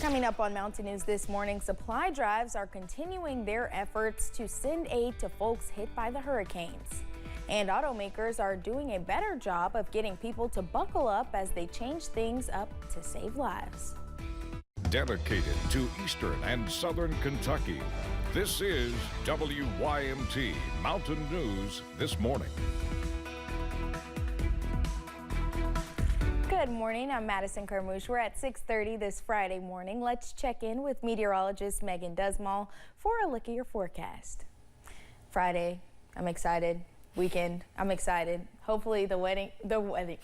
Coming up on Mountain News this morning, supply drives are continuing their efforts to send aid to folks hit by the hurricanes. And automakers are doing a better job of getting people to buckle up as they change things up to save lives. Dedicated to Eastern and Southern Kentucky, this is WYMT Mountain News this morning. Good morning, I'm Madison Carmouche. We're at 6:30 this Friday morning. Let's check in with meteorologist Megan Dusmall for a look at your forecast. Friday, I'm excited. Weekend, I'm excited. Hopefully the weather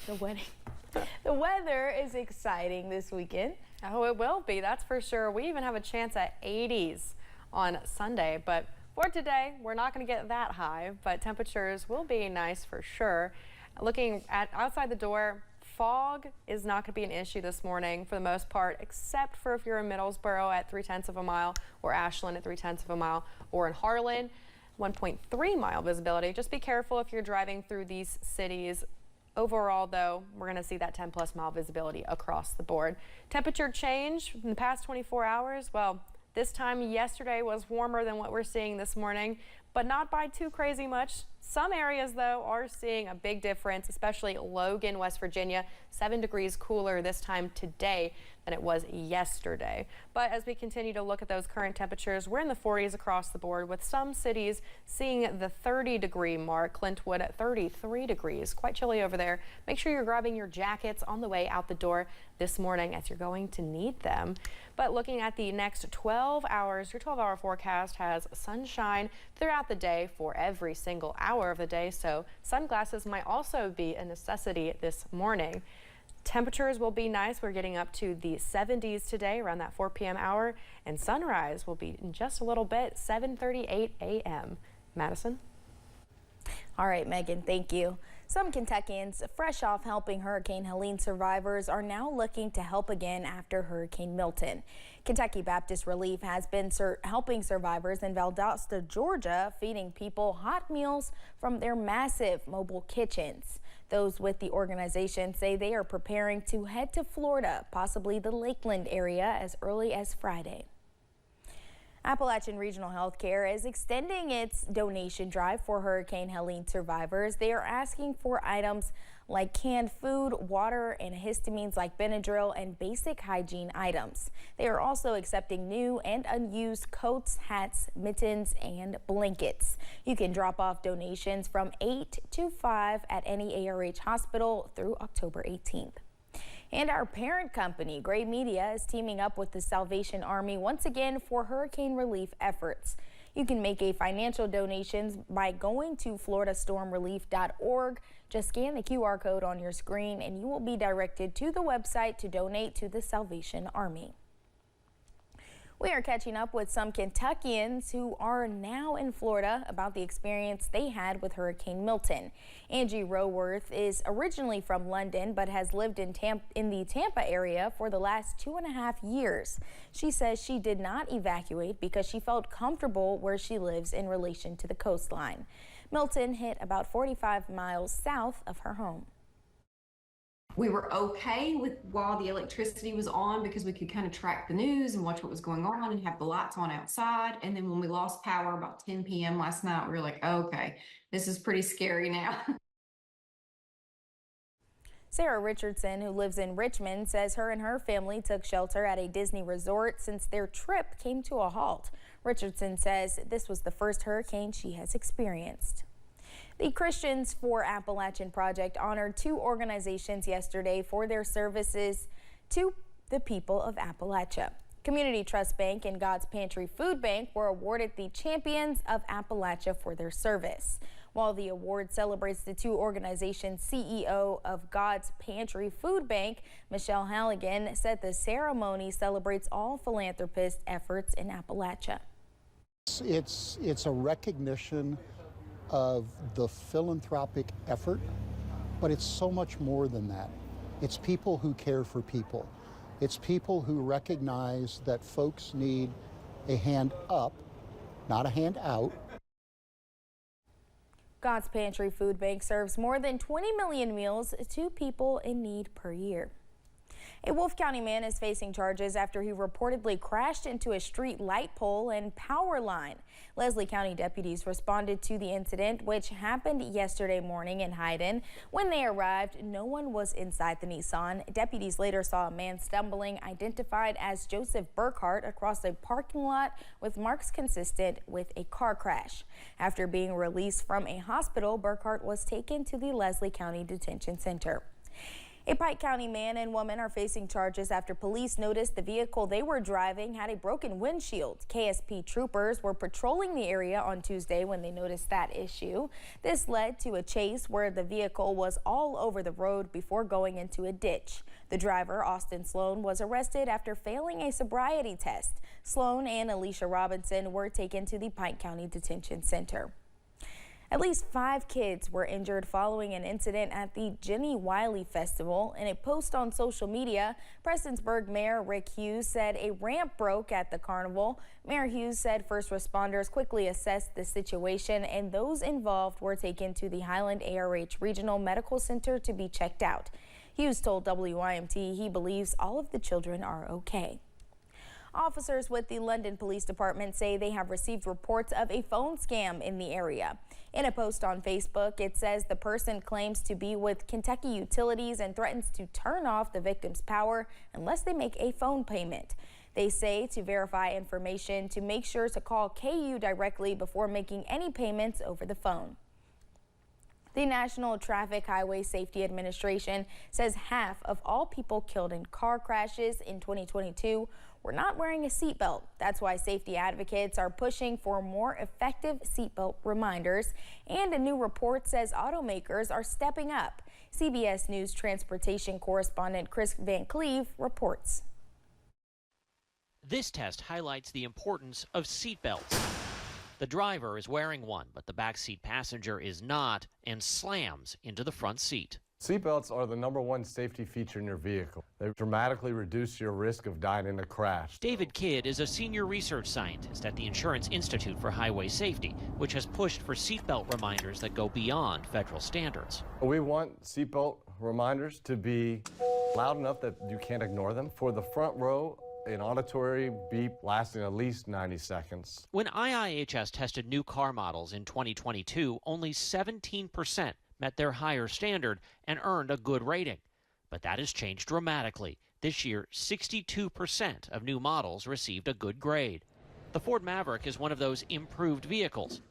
is exciting this weekend. Oh, it will be, that's for sure. We even have a chance at 80s on Sunday, but for today, we're not going to get that high, but temperatures will be nice for sure. Looking at outside the door, fog is not going to be an issue this morning for the most part, except for if you're in Middlesboro at 3/10 of a mile, or Ashland at 3/10 of a mile, or in Harlan, 1.3 mile visibility. Just be careful if you're driving through these cities. Overall, though, we're going to see that 10+ mile visibility across the board. Temperature change in the past 24 hours. Well, this time yesterday was warmer than what we're seeing this morning, but not by too crazy much. Some areas, though, are seeing a big difference, especially Logan, West Virginia, 7 degrees cooler this time today than it was yesterday. But as we continue to look at those current temperatures, we're in the 40s across the board, with some cities seeing the 30-degree mark. Clintwood at 33 degrees. Quite chilly over there. Make sure you're grabbing your jackets on the way out the door this morning, as you're going to need them. But looking at the next 12 hours, your 12-hour forecast has sunshine throughout the day for every single hour of the day, so sunglasses might also be a necessity this morning. Temperatures will be nice. We're getting up to the 70s today around that 4 p.m. hour, and sunrise will be in just a little bit, 7:38 a.m. Madison? All right, Megan, thank you. Some Kentuckians, fresh off helping Hurricane Helene survivors, are now looking to help again after Hurricane Milton. Kentucky Baptist Relief has been helping survivors in Valdosta, Georgia, feeding people hot meals from their massive mobile kitchens. Those with the organization say they are preparing to head to Florida, possibly the Lakeland area, as early as Friday. Appalachian Regional Healthcare is extending its donation drive for Hurricane Helene survivors. They are asking for items like canned food, water, antihistamines like Benadryl, and basic hygiene items. They are also accepting new and unused coats, hats, mittens, and blankets. You can drop off donations from 8 to 5 at any ARH hospital through October 18th. And our parent company, Gray Media, is teaming up with the Salvation Army once again for hurricane relief efforts. You can make a financial donations by going to floridastormrelief.org. Just scan the QR code on your screen and you will be directed to the website to donate to the Salvation Army. We are catching up with some Kentuckians who are now in Florida about the experience they had with Hurricane Milton. Angie Roworth is originally from London but has lived in the Tampa area for the last 2.5 years. She says she did not evacuate because she felt comfortable where she lives in relation to the coastline. Milton hit about 45 miles south of her home. We were okay with while the electricity was on because we could kind of track the news and watch what was going on and have the lights on outside. And then when we lost power about 10 p.m. last night, we were like, okay, this is pretty scary now. Sarah Richardson, who lives in Richmond, says her and her family took shelter at a Disney resort since their trip came to a halt. Richardson says this was the first hurricane she has experienced. The Christians for Appalachian Project honored 2 organizations yesterday for their services to the people of Appalachia. Community Trust Bank and God's Pantry Food Bank were awarded the Champions of Appalachia for their service. While the award celebrates the 2 organizations, CEO of God's Pantry Food Bank, Michelle Halligan, said the ceremony celebrates all philanthropist efforts in Appalachia. It's a recognition of the philanthropic effort, but it's so much more than that. It's people who care for people. It's people who recognize that folks need a hand up, not a hand out. God's Pantry Food Bank serves more than 20 million meals to people in need per year. A Wolfe County man is facing charges after he reportedly crashed into a street light pole and power line. Leslie County deputies responded to the incident, which happened yesterday morning in Hayden. When they arrived, no one was inside the Nissan. Deputies later saw a man stumbling, identified as Joseph Burkhart, across a parking lot with marks consistent with a car crash. After being released from a hospital, Burkhart was taken to the Leslie County Detention Center. A Pike County man and woman are facing charges after police noticed the vehicle they were driving had a broken windshield. KSP troopers were patrolling the area on Tuesday when they noticed that issue. This led to a chase where the vehicle was all over the road before going into a ditch. The driver, Austin Sloan, was arrested after failing a sobriety test. Sloan and Alicia Robinson were taken to the Pike County Detention Center. At least 5 kids were injured following an incident at the Jenny Wiley Festival. In a post on social media, Prestonsburg Mayor Rick Hughes said a ramp broke at the carnival. Mayor Hughes said first responders quickly assessed the situation and those involved were taken to the Highland ARH Regional Medical Center to be checked out. Hughes told WYMT he believes all of the children are okay. Officers with the London Police Department say they have received reports of a phone scam in the area. In a post on Facebook, it says the person claims to be with Kentucky Utilities and threatens to turn off the victim's power unless they make a phone payment. They say to verify information to make sure to call KU directly before making any payments over the phone. The National Traffic Highway Safety Administration says half of all people killed in car crashes in 2022 were not wearing a seatbelt. That's why safety advocates are pushing for more effective seatbelt reminders. And a new report says automakers are stepping up. CBS News transportation correspondent Chris Van Cleve reports. This test highlights the importance of seatbelts. The driver is wearing one, but the backseat passenger is not and slams into the front seat. Seatbelts are the #1 safety feature in your vehicle. They dramatically reduce your risk of dying in a crash. David Kidd is a senior research scientist at the Insurance Institute for Highway Safety, which has pushed for seatbelt reminders that go beyond federal standards. We want seatbelt reminders to be loud enough that you can't ignore them. For the front row, an auditory beep lasting at least 90 seconds. When IIHS tested new car models in 2022, only 17% met their higher standard and earned a good rating. But that has changed dramatically. This year, 62% of new models received a good grade. The Ford Maverick is one of those improved vehicles.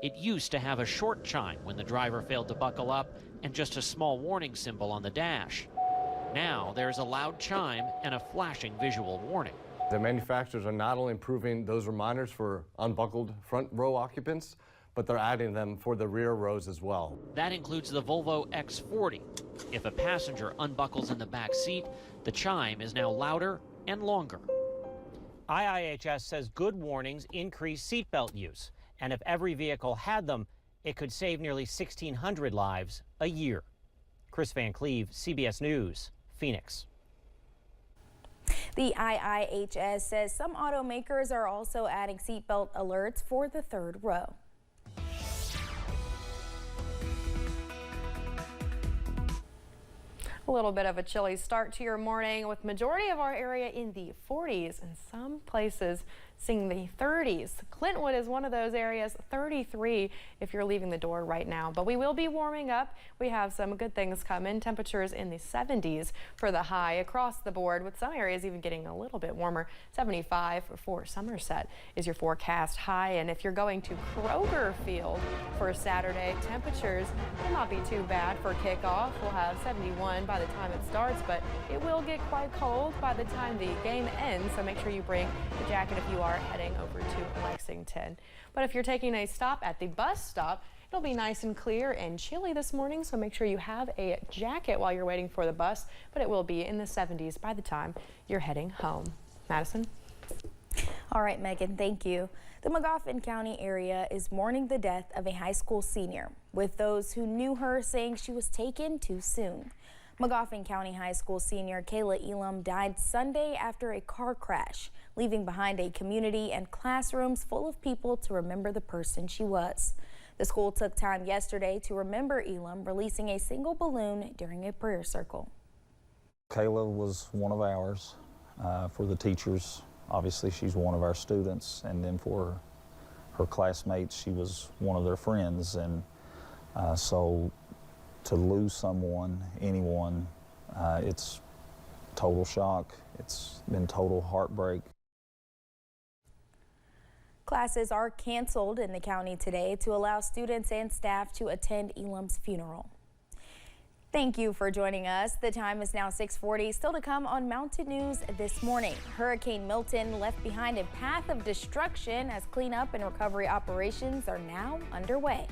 It used to have a short chime when the driver failed to buckle up and just a small warning symbol on the dash. Now there's a loud chime and a flashing visual warning. The manufacturers are not only improving those reminders for unbuckled front row occupants, but they're adding them for the rear rows as well. That includes the Volvo X40. If a passenger unbuckles in the back seat, the chime is now louder and longer. IIHS says good warnings increase seatbelt use, and if every vehicle had them, it could save nearly 1,600 lives a year. Chris Van Cleve, CBS News, Phoenix. The IIHS says some automakers are also adding seatbelt alerts for the third row. A little bit of a chilly start to your morning with majority of our area in the 40s and some places seeing the 30s. Clintwood is one of those areas, 33 if you're leaving the door right now. But we will be warming up. We have some good things coming. Temperatures in the 70s for the high across the board, with some areas even getting a little bit warmer. 75 for Somerset is your forecast high. And if you're going to Kroger Field for Saturday, temperatures will not be too bad for kickoff. We'll have 71 by the time it starts, but it will get quite cold by the time the game ends. So make sure you bring a jacket if you are heading over to Lexington. But if you're taking a stop at the bus stop, it'll be nice and clear and chilly this morning, so make sure you have a jacket while you're waiting for the bus, but it will be in the 70s by the time you're heading home. Madison? All right, Megan, thank you. The Magoffin County area is mourning the death of a high school senior, with those who knew her saying she was taken too soon. Magoffin County High School senior Kayla Elum died Sunday after a car crash, leaving behind a community and classrooms full of people to remember the person she was. The school took time yesterday to remember Elum, releasing a single balloon during a prayer circle. Kayla was one of ours. For the teachers, obviously she's one of our students, and then for her classmates, she was one of their friends. And so to lose someone, anyone, it's total shock. It's been total heartbreak. Classes are canceled in the county today to allow students and staff to attend Elum's funeral. Thank you for joining us. The time is now 6:40. Still to come on Mountain News this morning. Hurricane Milton left behind a path of destruction as cleanup and recovery operations are now underway.